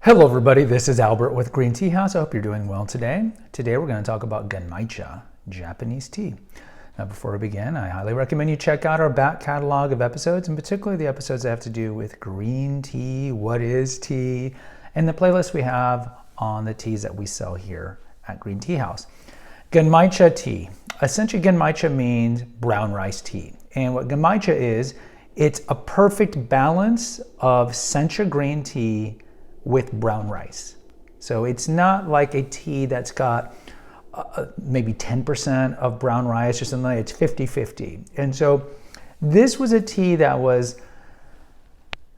Hello everybody, this is Albert with Green Tea House. I hope you're doing well today. Today we're going to talk about Genmaicha, Japanese tea. Now before we begin, I highly recommend you check out our back catalog of episodes, and particularly the episodes that have to do with green tea, what is tea, and the playlist we have on the teas that we sell here at Green Tea House. Genmaicha tea. Essentially Genmaicha means brown rice tea. And what Genmaicha is, it's a perfect balance of sencha green tea with brown rice. So it's not like a tea that's got maybe 10% of brown rice or something like that. It's 50-50. And so this was a tea that was,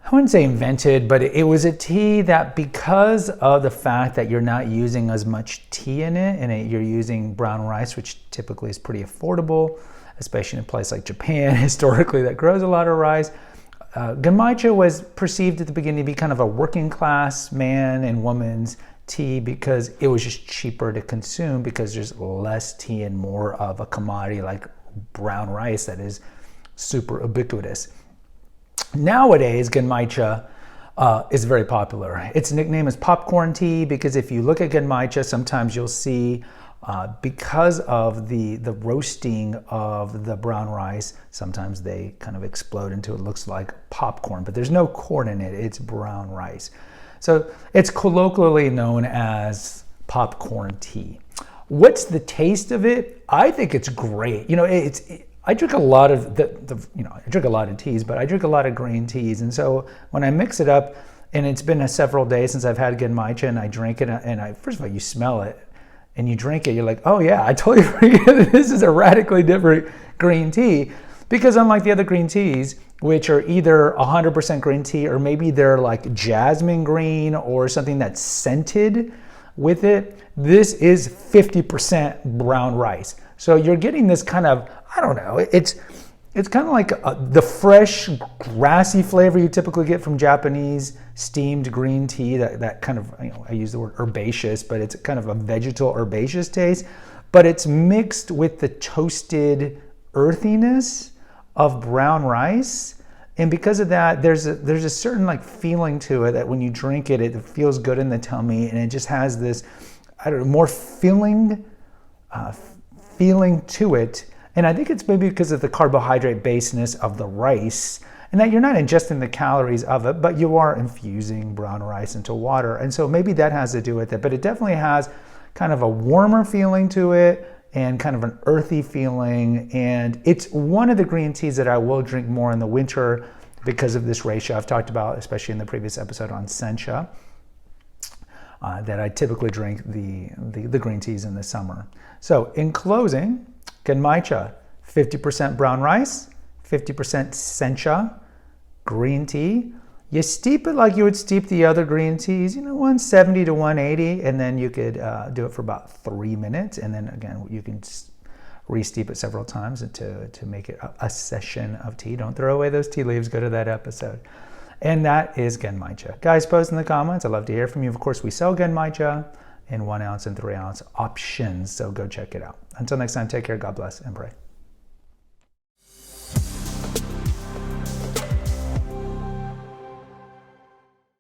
I wouldn't say invented, but it was a tea that, because of the fact that you're not using as much tea in it, and you're using brown rice, which typically is pretty affordable, especially in a place like Japan, historically, that grows a lot of rice. Genmaicha was perceived at the beginning to be kind of a working class man and woman's tea because it was just cheaper to consume because there's less tea and more of a commodity like brown rice that is super ubiquitous. Nowadays, Genmaicha is very popular. Its nickname is popcorn tea because if you look at Genmaicha, sometimes you'll see because of the roasting of the brown rice, sometimes they kind of explode into it looks like popcorn, but there's no corn in it, it's brown rice. So it's colloquially known as popcorn tea. What's the taste of it? I think it's great. You know, I drink a lot of I drink a lot of teas, but I drink a lot of green teas, and so when I mix it up, and it's been several days since I've had Genmaicha, and I drink it, and first of all, you smell it, and you drink it, you're like, oh yeah, I totally forget this is a radically different green tea, because unlike the other green teas, which are either 100% green tea or maybe they're like jasmine green or something that's scented with it, this is 50% brown rice. So you're getting this kind of, I don't know, it's kind of like the fresh, grassy flavor you typically get from Japanese steamed green tea, that kind of, I use the word herbaceous, but it's kind of a vegetal herbaceous taste, but it's mixed with the toasted earthiness of brown rice. And because of that, there's a certain like feeling to it that when you drink it, it feels good in the tummy, and it just has this, I don't know, more feeling to it. And I think it's maybe because of the carbohydrate baseness of the rice, and that you're not ingesting the calories of it, but you are infusing brown rice into water. And so maybe that has to do with it, but it definitely has kind of a warmer feeling to it and kind of an earthy feeling. And it's one of the green teas that I will drink more in the winter because of this ratio I've talked about, especially in the previous episode on sencha, that I typically drink the green teas in the summer. So in closing, Genmaicha, 50% brown rice, 50% sencha, green tea. You steep it like you would steep the other green teas, 170 to 180, and then you could do it for about 3 minutes. And then again, you can re-steep it several times to make it a session of tea. Don't throw away those tea leaves, go to that episode. And that is Genmaicha. Guys, post in the comments. I'd love to hear from you. Of course, we sell Genmaicha in 1 ounce and 3 ounce options, so go check it out. Until next time, take care, God bless, and pray.